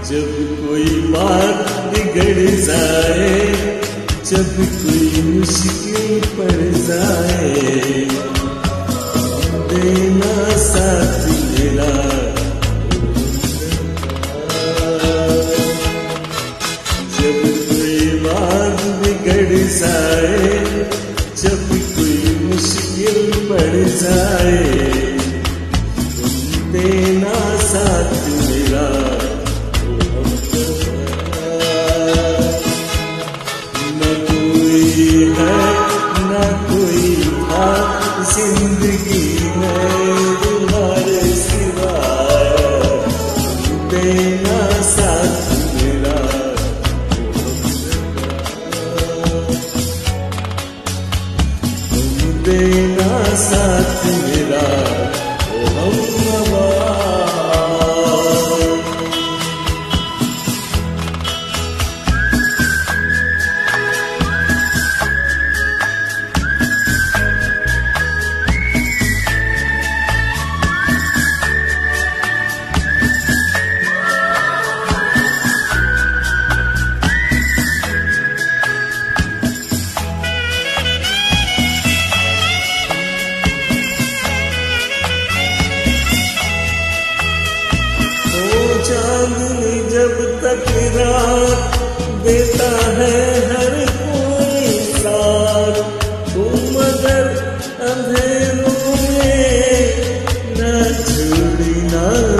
जब कोई बात बिगड़ जाए, जब कोई मुश्किल पड़ जाए, देना साथ मेरा। जब कोई बात बिगड़ जाए, जब कोई मुश्किल पड़ जाए, देना साथ मेरा। जिंदगी में तुम्हारे सिवाय, देना साथ मेरा। तुम देना साथ मेरा, ओ हमनवा। चांदनी जब तक रात देता है हर कोई साथ, तुम मगर अंधेरों में न छोड़ी ना